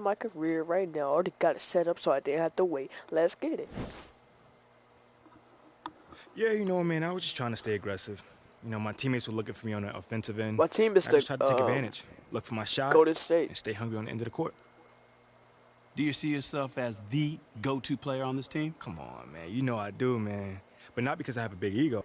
my career right now. Already got it set up so I didn't have to wait. Let's get it. Yeah, you know, man, I was just trying to stay aggressive. You know, my teammates were looking for me on the offensive end. My team is I just tried to take advantage, look for my shot, Golden State, and stay hungry on the end of the court. Do you see yourself as the go-to player on this team? Come on, man. You know I do, man. But not because I have a big ego.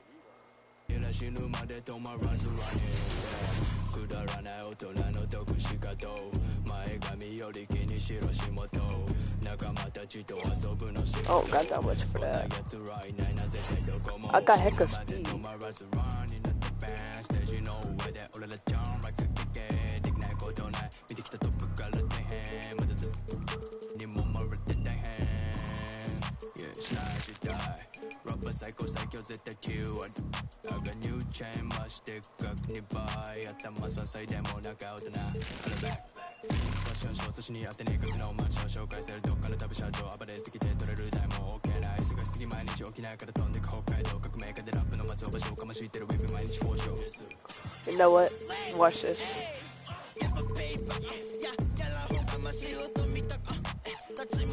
Oh, got that much for that. I got hecka speed. You know what? Watch this.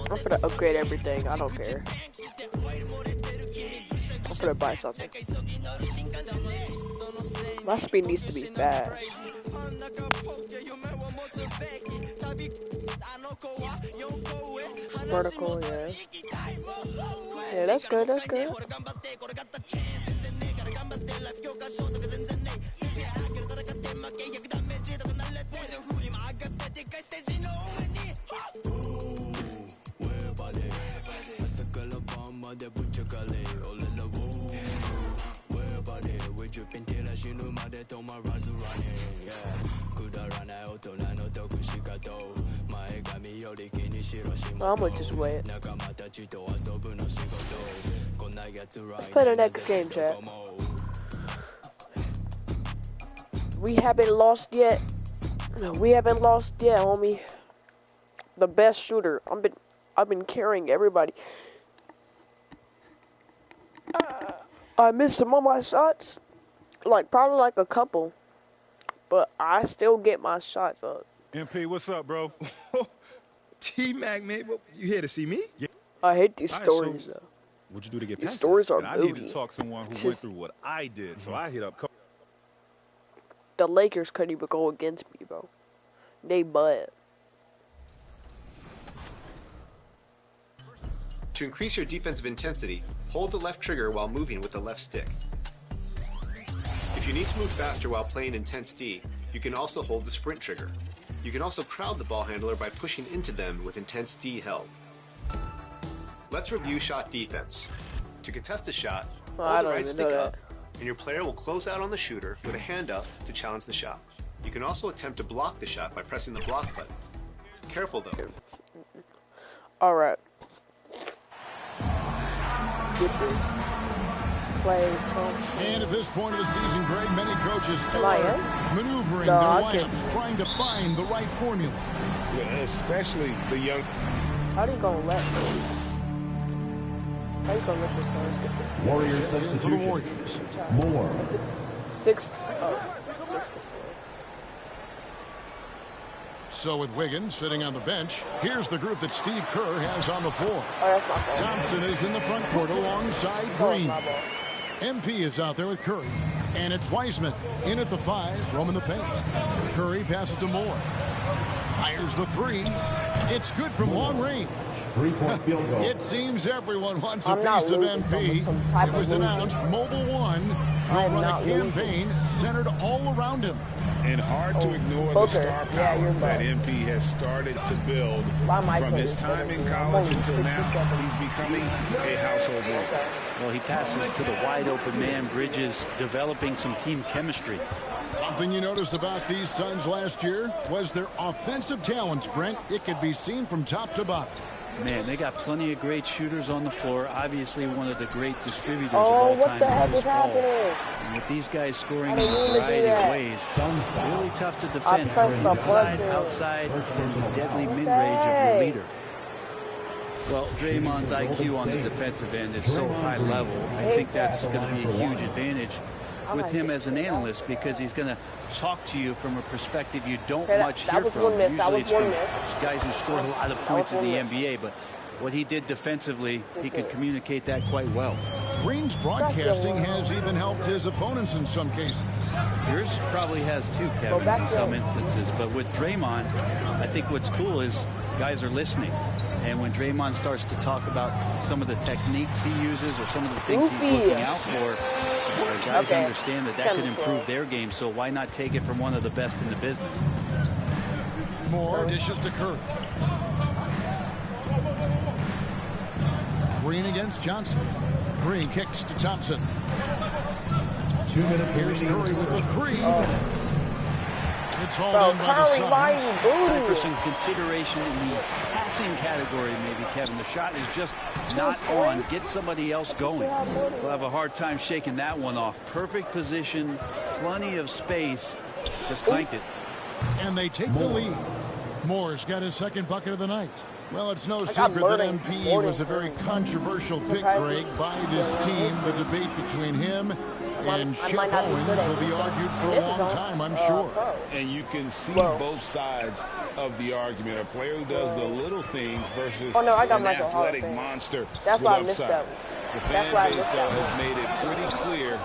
I'm gonna upgrade everything. I don't care. I'm gonna buy something. My speed needs to be fast. Vertical, yeah. Yeah, that's good, that's good. I'm gonna just wait. Let's play the next game, chat. We haven't lost yet. We haven't lost yet, homie. The best shooter. I've been carrying everybody. I missed some of my shots, probably like a couple, but I still get my shots up. MP, what's up, bro? T-Mac, man, you here to see me? Yeah. I hate these stories, though. What'd you do to get these past stories are I need to talk to someone who went through what I did, so I hit up. The Lakers couldn't even go against me, bro. They butt. To increase your defensive intensity, hold the left trigger while moving with the left stick. If you need to move faster while playing intense D, you can also hold the sprint trigger. You can also crowd the ball handler by pushing into them with intense D held. Let's review shot defense. To contest a shot, hold the right stick up, and your player will close out on the shooter with a hand up to challenge the shot. You can also attempt to block the shot by pressing the block button. Careful though. Alright. And at this point of the season, Greg, many coaches still are maneuvering their lineups, trying to find the right formula. Yeah, especially the young. How do you gonna let me? How you gonna let the Suns get this? Warriors substitution. For the Warriors. More. 6 So with Wiggins sitting on the bench, here's the group that Steve Kerr has on the floor. Oh, that's my fault. Thompson is in the front court alongside Green. MP is out there with Curry. And it's Wiseman in at the 5, roaming the paint. Curry passes to Moore. Fires the 3. It's good from long range. 3-point field goal. It seems everyone wants a piece of MP. It was announced Mobile One will run a campaign centered all around him. And hard to ignore the star power that MP has started to build from his time in college until now. He's becoming a household name. Well, he passes to the wide open man. Bridges developing some team chemistry. Something you noticed about these Suns last year was their offensive talents, Brent. It could be seen from top to bottom. Man, they got plenty of great shooters on the floor. Obviously, one of the great distributors of all time. What the heck is happening? And with these guys scoring in a variety of ways, really tough to defend from inside, outside, and the deadly mid-range of your leader. Well, Draymond's IQ on the defensive end is so high level. I think that's going to be a huge advantage. with him as an analyst because he's going to talk to you from a perspective you don't much that hear was from. one miss. Usually it's from miss. guys who scored a lot of points in the NBA, but what he did defensively, he could communicate that quite well. Green's broadcasting has even helped his opponents in some cases. Yours probably has too, Kevin, in some instances. But with Draymond, I think what's cool is guys are listening. And when Draymond starts to talk about some of the techniques he uses or some of the things he's looking out for, guys understand that could improve their game. So why not take it from one of the best in the business? More dishes to Curry. Green against Johnson. Green kicks to Thompson. 2 minutes. Here's Curry with the three. It's hauled in by the Suns. Time for some consideration in the passing category, maybe, Kevin. The shot is just not on. Get somebody else going. We'll have a hard time shaking that one off. Perfect position, plenty of space. Just clanked it. And they take the lead. Moore's got his second bucket of the night. Well, it's no secret that MP was a very controversial pick, Greg, by this team. The debate between him and Shep Owens will be argued for a long time, I'm sure. And you can see both sides of the argument. A player who does the little things versus an athletic monster with upside. The fan base, though, has made it pretty clear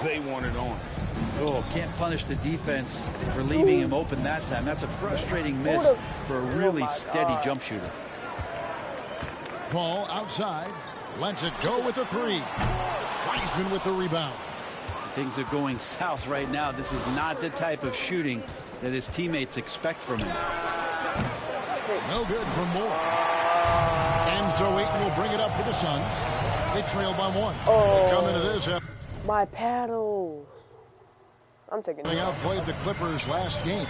they want it on. Oh, can't punish the defense for leaving him open that time. That's a frustrating miss for a really steady jump shooter. Paul outside. Lets it go with the three. Wiseman with the rebound. Things are going south right now. This is not the type of shooting that his teammates expect from him. No good for Moore. And so Aiton will bring it up for the Suns. They trail by one. They come into this. My paddle. I'm taking They outplayed the Clippers last game.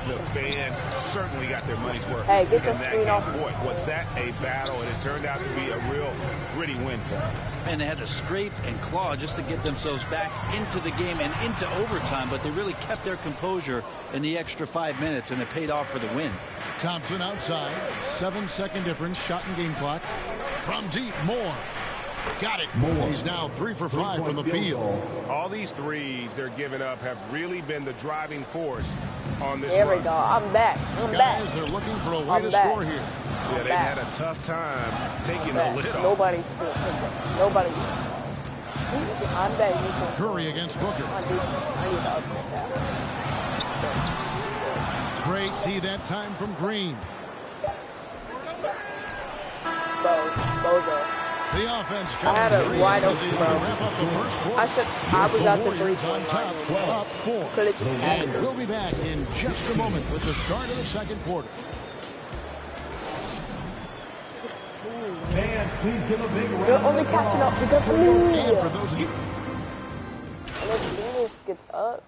The fans certainly got their money's worth. Hey, get the screen off. Boy, was that a battle, and it turned out to be a real gritty win for them. And they had to scrape and claw just to get themselves back into the game and into overtime, but they really kept their composure in the extra 5 minutes, and it paid off for the win. Thompson outside. 7-second difference. Shot and game clock. From deep, Moore. Got it. Moore. He's now 3 for 5 from the field. All these threes they're giving up have really been the driving force on this There run. we go. I'm back. Guys, they're looking for a way to score here. Yeah, they've had a tough time taking the lid off. Nobody's good. Nobody. I'm back. Curry against Booker. I need to upgrade that. Great tee that time from Green. Bozo. The offense I had a wide open, bro. I was out the 3 on top, up 4. And we'll be back in just a moment with the start of the second quarter. Fans, please give a big round. They're only catching up because of me. And for those of you, And if Venus gets up,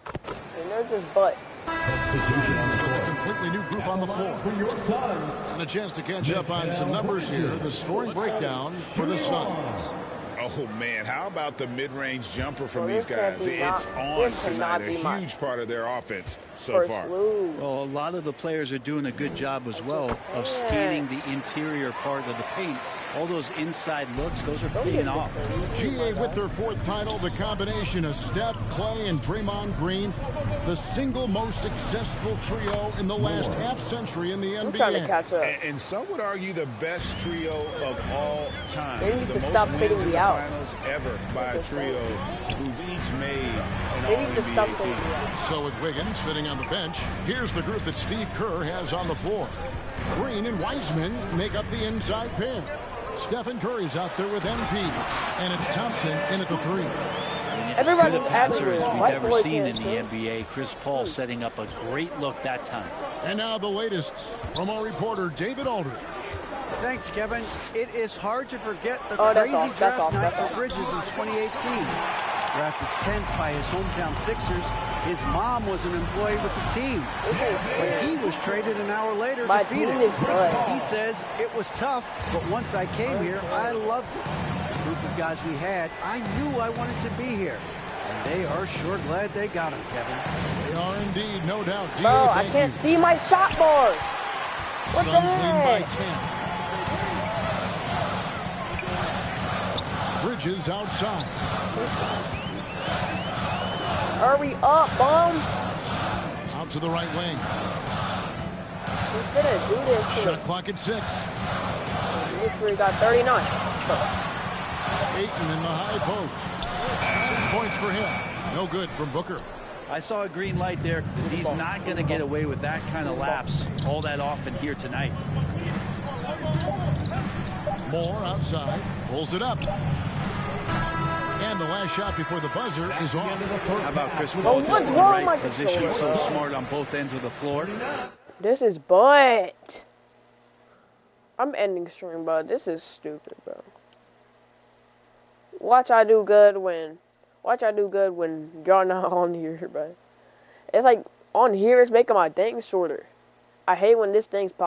then they're just butt. a completely new group on the floor. For your Suns. And a chance to catch up on some numbers here. The scoring breakdown for the Suns. Oh, man, how about the mid-range jumper from these guys? It's on tonight, a huge part of their offense so far. Well, a lot of the players are doing a good job as well of skating the interior part of the paint. All those inside looks, those are paying off. GA with their 4th title, the combination of Steph, Clay, and Draymond Green, the single most successful trio in the last half-century in the NBA. I'm trying to catch up. And some would argue the best trio of all time. They need the to most stop wins sitting in me the out. finals ever by a trio who've each made an They need to stop All-NBA sitting team. me out. So with Wiggins sitting on the bench, here's the group that Steve Kerr has on the floor. Green and Wiseman make up the inside pair. Stephen Curry's out there with MP, and it's Thompson in at the 3. As good a passer as we've ever seen in the NBA. Chris Paul setting up a great look that time. And now the latest from our reporter David Aldridge. Thanks, Kevin. It is hard to forget the That's crazy off. draft night for Bridges in 2018. Drafted 10th by his hometown Sixers, his mom was an employee with the team. But he was traded an hour later to Phoenix. He says it was tough, but once I came here, I loved it. The group of guys we had, I knew I wanted to be here. And they are sure glad they got him, Kevin. They are indeed, no doubt. Bro, I can't see my shot bar. What the Suns lead by heck? 10. Bridges outside. Hurry up, bum. Out to the right wing. He's gonna do this. Shot clock at 6. Literally got 39. Ayton in the high post. 6 points for him. No good from Booker. I saw a green light there. He's not going to get away with that kind of lapse all that often here tonight. Moore outside. Pulls it up. And the last shot before the buzzer is off. How about Chris Paul just in the right position, so smart on both ends of the floor? This is butt. I'm ending stream, bro. This is stupid, bro. Watch I do good when y'all not on here, bro. It's like on here it's making my thing shorter. I hate when this thing's